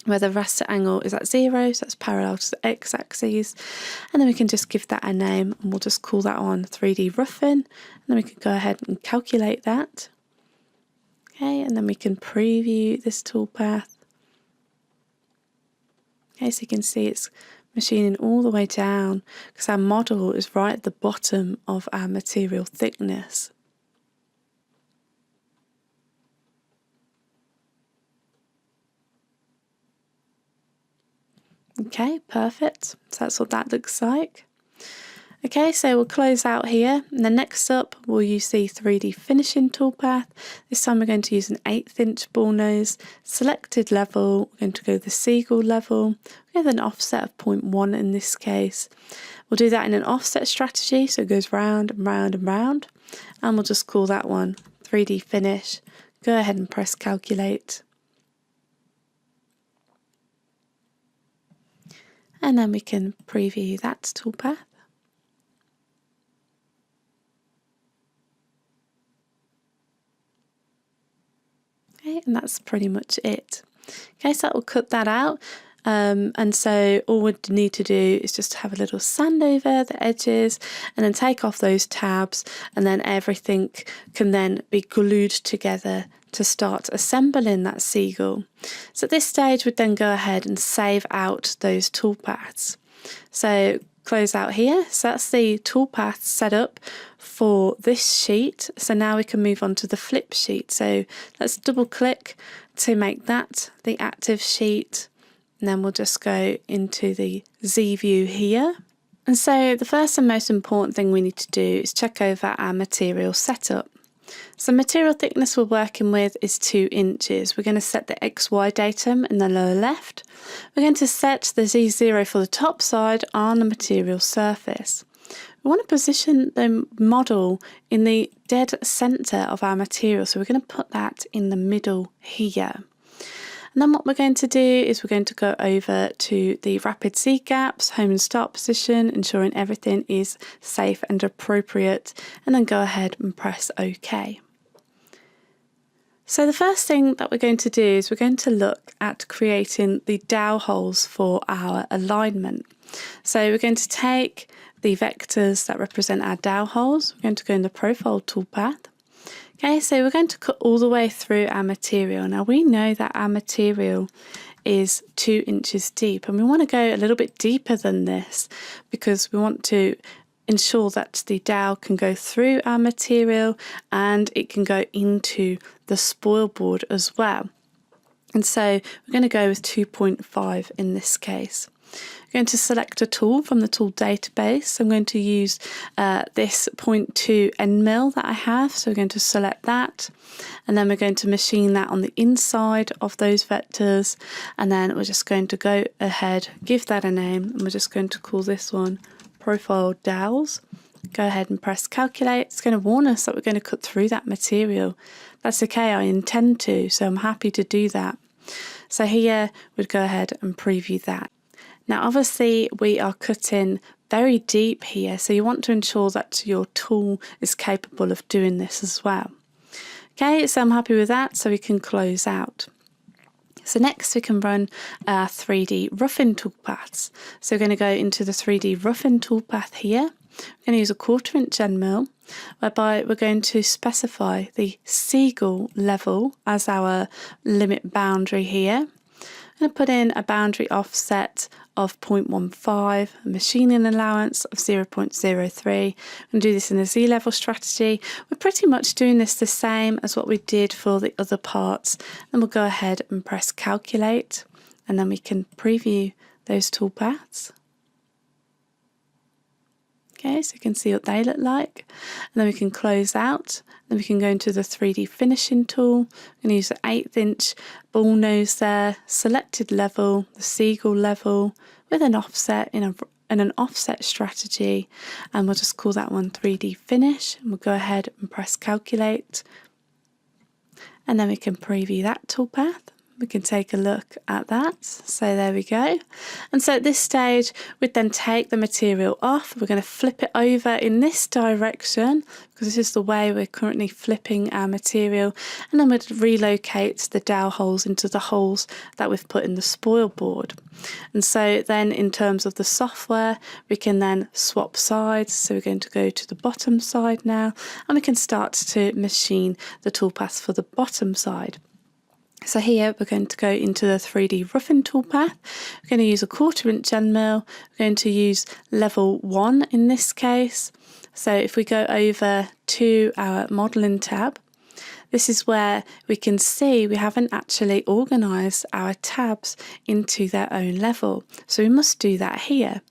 where the raster angle is at 0, so that's parallel to the x-axis, and then we can just give that a name and we'll just call that on 3D roughing, and then we can go ahead and calculate that. Okay, and then we can preview this toolpath. Okay, so you can see it's machining all the way down because our model is right at the bottom of our material thickness. Okay, perfect. So that's what that looks like. Okay, so we'll close out here, and then next up we'll use the 3D finishing toolpath. This time we're going to use an 1/8 inch ball nose, selected level, we're going to go the Seagull level, we have an offset of 0.1 in this case. We'll do that in an offset strategy, so it goes round and round and round, and we'll just call that one 3D Finish. Go ahead and press Calculate. And then we can preview that toolpath. Okay, and that's pretty much it. Okay, so that will cut that out. And so all we need to do is just have a little sand over the edges and then take off those tabs, and then everything can then be glued together to start assembling that seagull. So at this stage we'd then go ahead and save out those toolpaths. So close out here. So that's the toolpath set up for this sheet. So now we can move on to the flip sheet. So let's double click to make that the active sheet. And then we'll just go into the Z view here. And so the first and most important thing we need to do is check over our material setup. So material thickness we're working with is 2 inches. We're going to set the XY datum in the lower left. We're going to set the Z0 for the top side on the material surface. We want to position the model in the dead centre of our material, so we're going to put that in the middle here. And then what we're going to do is we're going to go over to the rapid seed gaps, home and start position, ensuring everything is safe and appropriate, and then go ahead and press OK. So the first thing that we're going to do is we're going to look at creating the dowel holes for our alignment. So we're going to take the vectors that represent our dowel holes. We're going to go in the profile toolpath. Okay, so we're going to cut all the way through our material. Now we know that our material is 2 inches deep, and we want to go a little bit deeper than this because we want to ensure that the dowel can go through our material and it can go into the spoil board as well. And so we're going to go with 2.5 in this case. I'm going to select a tool from the tool database. So I'm going to use this 0.2 end mill that I have. So we're going to select that, and then we're going to machine that on the inside of those vectors, and then we're just going to go ahead, give that a name, and we're just going to call this one Profile Dowels. Go ahead and press Calculate. It's going to warn us that we're going to cut through that material. That's okay, I intend to, so I'm happy to do that. So here we'd go ahead and preview that. Now obviously we are cutting very deep here, so you want to ensure that your tool is capable of doing this as well. Okay, so I'm happy with that, so we can close out. So next we can run our 3D roughing toolpaths. So we're going to go into the 3D roughing toolpath here. We're going to use a 1/4 inch end mill, whereby we're going to specify the Seagull level as our limit boundary here. I'm going to put in a boundary offset of 0.15, a machining allowance of 0.03. I'm going to do this in a Z level strategy. We're pretty much doing this the same as what we did for the other parts. Then we'll go ahead and press Calculate, and then we can preview those toolpaths. Okay, so you can see what they look like, and then we can close out. Then we can go into the 3D finishing tool. I'm going to use the 1/8 inch ball nose there, selected level, the Seagull level, with an offset in an offset strategy, and we'll just call that one 3D finish, and we'll go ahead and press Calculate, and then we can preview that toolpath. We can take a look at that. So there we go. And so at this stage, we'd then take the material off. We're going to flip it over in this direction because this is the way we're currently flipping our material. And then we'd relocate the dowel holes into the holes that we've put in the spoil board. And so then in terms of the software, we can then swap sides. So we're going to go to the bottom side now, and we can start to machine the toolpath for the bottom side. So here we're going to go into the 3D roughing toolpath. We're going to use a 1/4 inch end mill. We're going to use level 1 in this case. So if we go over to our modelling tab, this is where we can see we haven't actually organised our tabs into their own level. So we must do that here.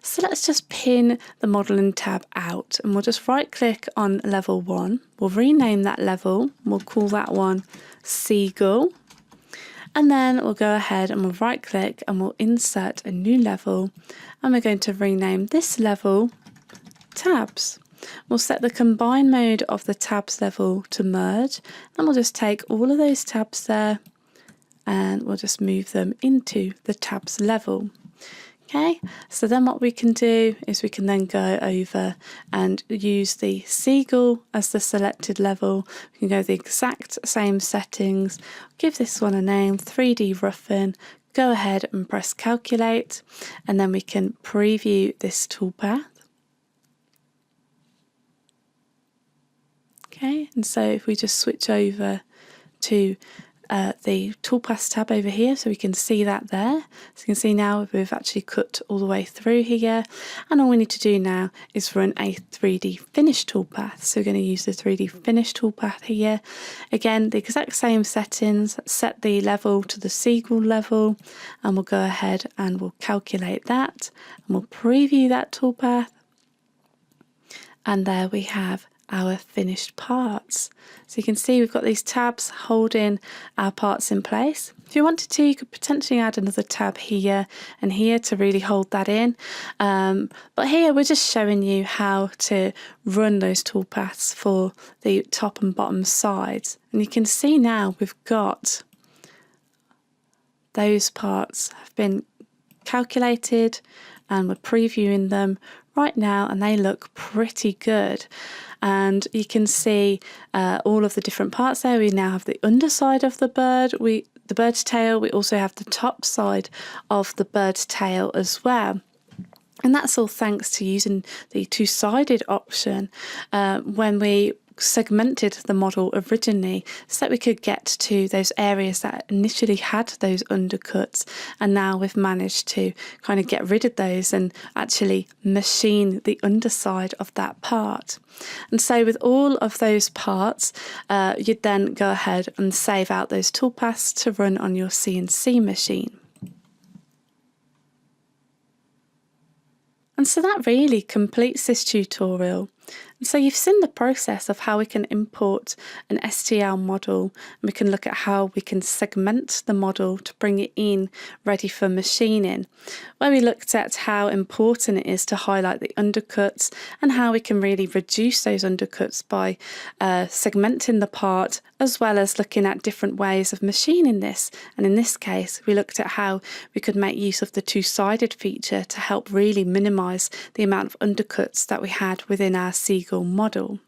So let's just pin the modelling tab out, and we'll just right click on level 1. We'll rename that level. We'll call that one Seagull. And then we'll go ahead and we'll right click and we'll insert a new level, and we're going to rename this level Tabs. We'll set the combine mode of the tabs level to merge, and we'll just take all of those tabs there and we'll just move them into the tabs level. Okay, so then what we can do is we can then go over and use the Seagull as the selected level. We can go the exact same settings, give this one a name, 3D Roughing, go ahead and press calculate, and then we can preview this toolpath. Okay, and so if we just switch over to the toolpaths tab over here, so we can see that there. So you can see now we've actually cut all the way through here, and all we need to do now is run a 3D finish toolpath. So we're going to use the 3D finish toolpath here. Again, the exact same settings, set the level to the Seagull level, and we'll go ahead and we'll calculate that, and we'll preview that toolpath, and there we have our finished parts. So you can see we've got these tabs holding our parts in place. If you wanted to, you could potentially add another tab here and here to really hold that in. But here we're just showing you how to run those toolpaths for the top and bottom sides. And you can see now we've got those parts have been calculated, and we're previewing them right now, and they look pretty good. And you can see all of the different parts there. We now have the underside of the bird, the bird's tail. We also have the top side of the bird's tail as well. And that's all thanks to using the two-sided option when we segmented the model originally, so that we could get to those areas that initially had those undercuts, and now we've managed to kind of get rid of those and actually machine the underside of that part. And so with all of those parts, you'd then go ahead and save out those toolpaths to run on your CNC machine. And so that really completes this tutorial. And so you've seen the process of how we can import an STL model, and we can look at how we can segment the model to bring it in ready for machining, where we looked at how important it is to highlight the undercuts and how we can really reduce those undercuts by segmenting the part, as well as looking at different ways of machining this. And in this case, we looked at how we could make use of the two-sided feature to help really minimise the amount of undercuts that we had within our Seagull model.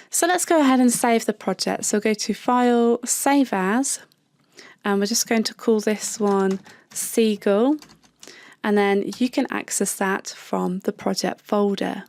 So let's go ahead and save the project. So go to File, Save As, and we're just going to call this one Seagull, and then you can access that from the project folder.